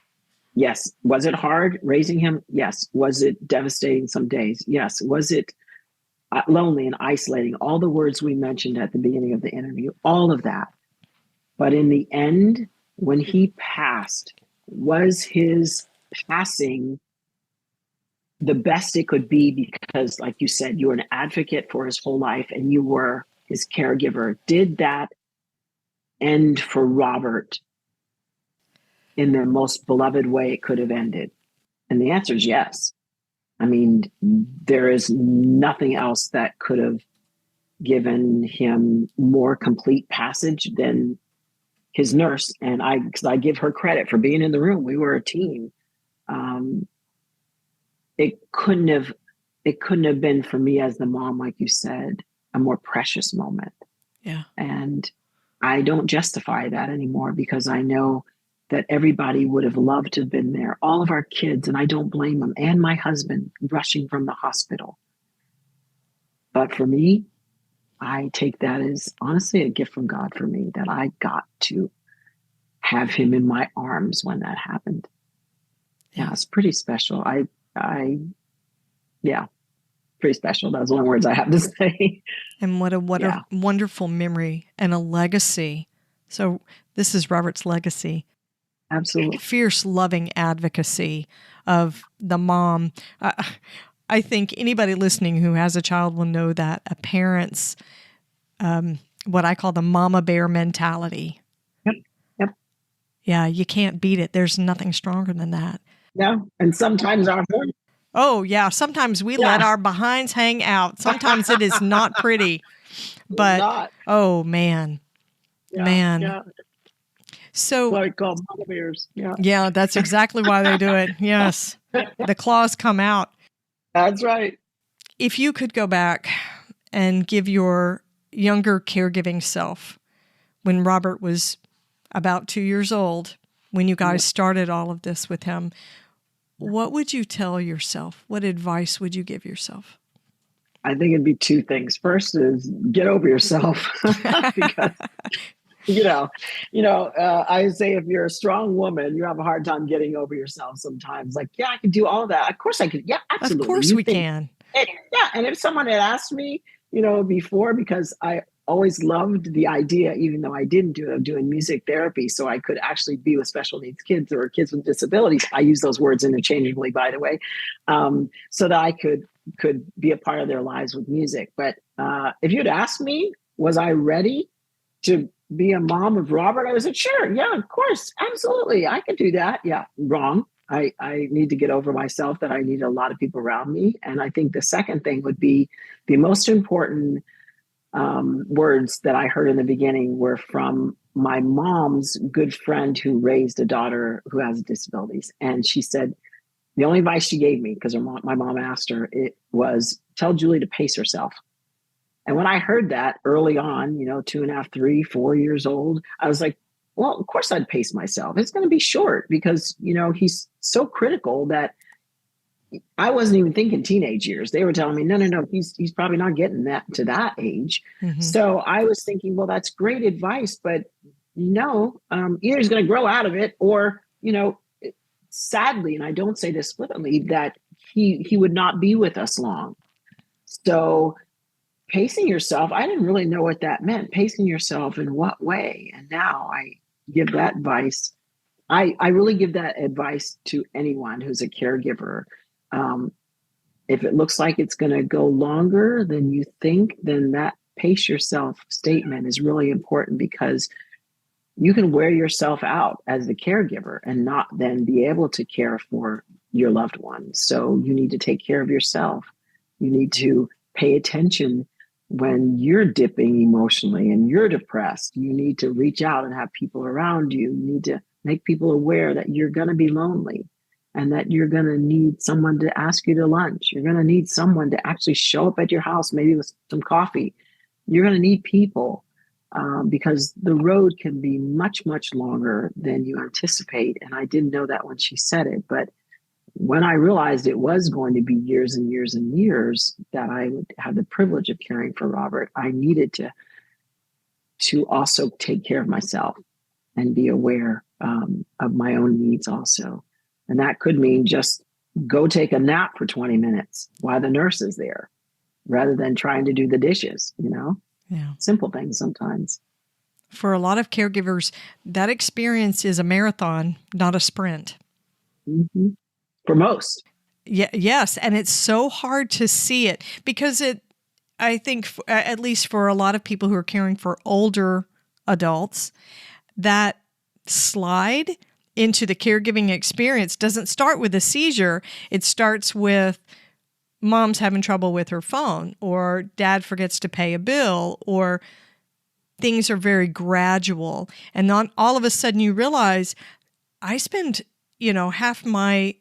Yes. Was it hard raising him? Yes. Was it devastating some days? Yes. Was it lonely and isolating? All the words we mentioned at the beginning of the interview, all of that. But in the end, when he passed, was his passing the best it could be? Because, like you said, you were an advocate for his whole life and you were his caregiver. Did that end for Robert in the most beloved way it could have ended? And the answer is yes. I mean, there is nothing else that could have given him more complete passage than his nurse. And because I give her credit for being in the room. We were a team. It couldn't have been for me as the mom, like you said, a more precious moment. Yeah. And I don't justify that anymore because I know that everybody would have loved to have been there. All of our kids, and I don't blame them, and my husband rushing from the hospital. But for me, I take that as honestly a gift from God for me that I got to have him in my arms when that happened. Yeah, it's pretty special. Yeah, pretty special. That's the only words I have to say. And what a wonderful memory and a legacy. So this is Robert's legacy. Absolutely. Fierce, loving advocacy of the mom. I think anybody listening who has a child will know that a parent's, what I call the mama bear mentality. Yep. Yeah, you can't beat it. There's nothing stronger than that. No, and sometimes our horn. Oh, yeah. Sometimes we let our behinds hang out. Sometimes it is not pretty. But, oh, man. Yeah, man. Yeah. So, what we call mama bears. Yeah. Yeah, that's exactly why they do it. Yes. The claws come out. That's right. If you could go back and give your younger caregiving self, when Robert was about 2 years old, when you guys started all of this with him, what would you tell yourself? What advice would you give yourself? I think it'd be two things. First is get over yourself because, I say if you're a strong woman, you have a hard time getting over yourself sometimes. Like, yeah, I can do all that. Of course I could. Yeah, absolutely. Of course we can. And if someone had asked me, before, because I always loved the idea, even though I didn't do it, of doing music therapy, so I could actually be with special needs kids or kids with disabilities. I use those words interchangeably, by the way, so that I could be a part of their lives with music. But if you'd asked me, was I ready to be a mom of Robert? I was like, sure, yeah, of course, absolutely, I could do that. Yeah, wrong. I need to get over myself that I need a lot of people around me. And I think the second thing would be the most important words that I heard in the beginning were from my mom's good friend who raised a daughter who has disabilities. And she said, the only advice she gave me, because my mom asked her, it was, tell Julie to pace herself. And when I heard that early on, 2.5, 3, 4 years old, I was like, well, of course I'd pace myself. It's going to be short because, he's so critical that I wasn't even thinking teenage years. They were telling me, no, he's probably not getting that to that age. Mm-hmm. So I was thinking, well, that's great advice, but either he's going to grow out of it or, sadly, and I don't say this flippantly, that he would not be with us long. So pacing yourself, I didn't really know what that meant. Pacing yourself in what way? And now I give that advice. I really give that advice to anyone who's a caregiver. If it looks like it's going to go longer than you think, then that pace yourself statement is really important because you can wear yourself out as the caregiver and not then be able to care for your loved one. So you need to take care of yourself. You need to pay attention when you're dipping emotionally and you're depressed. You need to reach out and have people around you. You need to make people aware that you're going to be lonely and that you're going to need someone to ask you to lunch. You're going to need someone to actually show up at your house, maybe with some coffee. You're going to need people because the road can be much, much longer than you anticipate. And I didn't know that when she said it, but when I realized it was going to be years and years and years that I would have the privilege of caring for Robert, I needed to also take care of myself and be aware of my own needs also. And that could mean just go take a nap for 20 minutes while the nurse is there, rather than trying to do the dishes, Yeah. Simple things sometimes. For a lot of caregivers, that experience is a marathon, not a sprint. Mm-hmm. For most. Yeah, yes. And it's so hard to see it because I think, at least for a lot of people who are caring for older adults, that slide into the caregiving experience doesn't start with a seizure. It starts with mom's having trouble with her phone, or dad forgets to pay a bill, or things are very gradual. And not all of a sudden you realize I spend, half my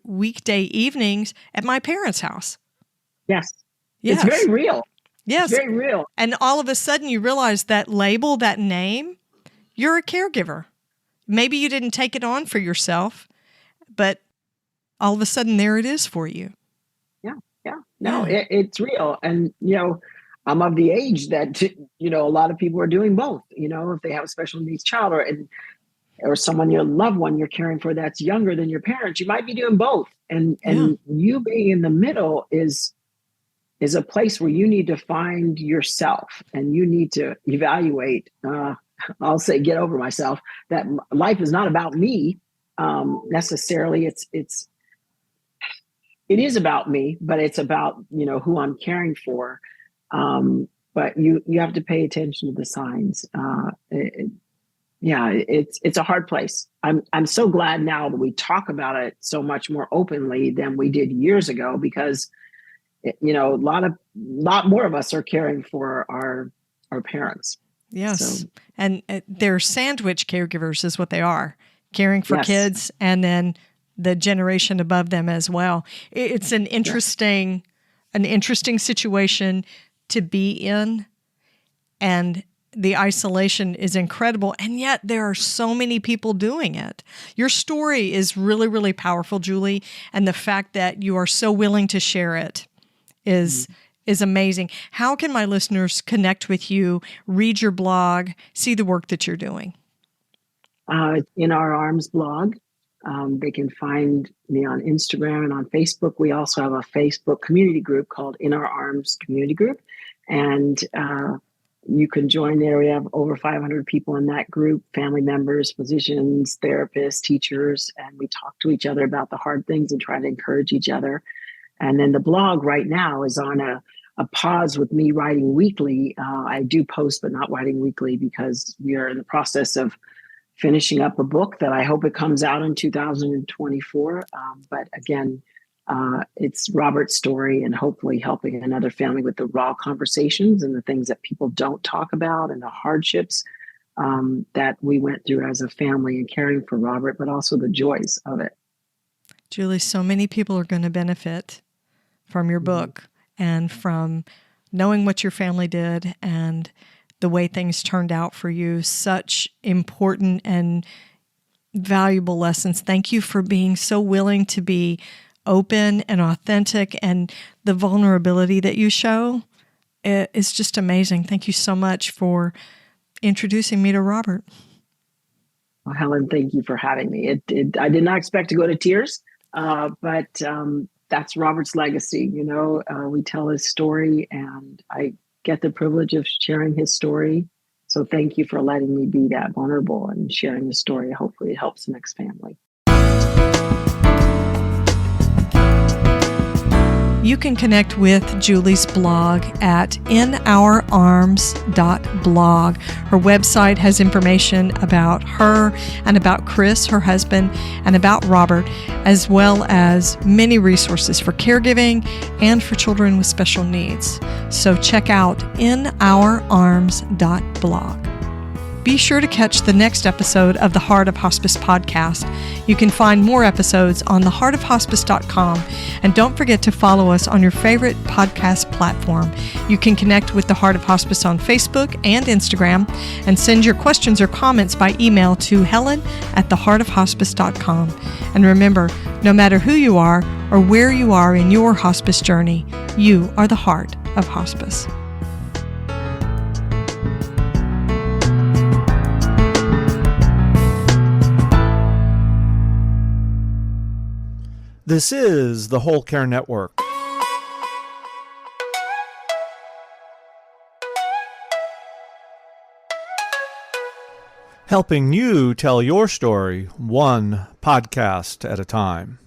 weekday evenings at my parents' house. Yes. Yes. It's very real. Yes. It's very real. And all of a sudden you realize that label, that name, you're a caregiver. Maybe you didn't take it on for yourself, but all of a sudden there it is for you. Yeah. No, it's real. And, I'm of the age that, a lot of people are doing both, if they have a special needs child or someone, your loved one you're caring for that's younger than your parents, you might be doing both. And you being in the middle is a place where you need to find yourself and you need to evaluate, I'll say, get over myself, that life is not about me necessarily. It is about me, but it's about, who I'm caring for. But you have to pay attention to the signs. It's a hard place. I'm so glad now that we talk about it so much more openly than we did years ago, because a lot more of us are caring for our parents. Yes. So, and they're sandwich caregivers is what they are, caring for kids and then the generation above them as well. It's an interesting situation to be in, and the isolation is incredible, and yet there are so many people doing it. Your story is really, really powerful, Juli, and the fact that you are so willing to share it is amazing. How can my listeners connect with you, read your blog, see the work that you're doing? In Our Arms blog. They can find me on Instagram and on Facebook. We also have a Facebook community group called In Our Arms Community Group. And you can join there. We have over 500 people in that group, family members, physicians, therapists, teachers, and we talk to each other about the hard things and try to encourage each other. And then the blog right now is on a pause with me writing weekly. I do post, but not writing weekly, because we are in the process of finishing up a book that I hope it comes out in 2024. But again, it's Robert's story, and hopefully helping another family with the raw conversations and the things that people don't talk about and the hardships that we went through as a family in caring for Robert, but also the joys of it. Juli, so many people are going to benefit from your book and from knowing what your family did and the way things turned out for you. Such important and valuable lessons. Thank you for being so willing to be open and authentic, and the vulnerability that you show is just amazing. Thank you so much for introducing me to Robert. Well, Helen, thank you for having me. I did not expect to go to tears, but that's Robert's legacy. We tell his story, and I get the privilege of sharing his story. So thank you for letting me be that vulnerable and sharing the story. Hopefully it helps the next family. You can connect with Juli's blog at inourarms.blog. Her website has information about her and about Chris, her husband, and about Robert, as well as many resources for caregiving and for children with special needs. So check out inourarms.blog. Be sure to catch the next episode of the Heart of Hospice podcast. You can find more episodes on theheartofhospice.com, and don't forget to follow us on your favorite podcast platform. You can connect with the Heart of Hospice on Facebook and Instagram, and send your questions or comments by email to helen@theheartofhospice.com. And remember, no matter who you are or where you are in your hospice journey, you are the heart of hospice. This is the Whole Care Network. Helping you tell your story one podcast at a time.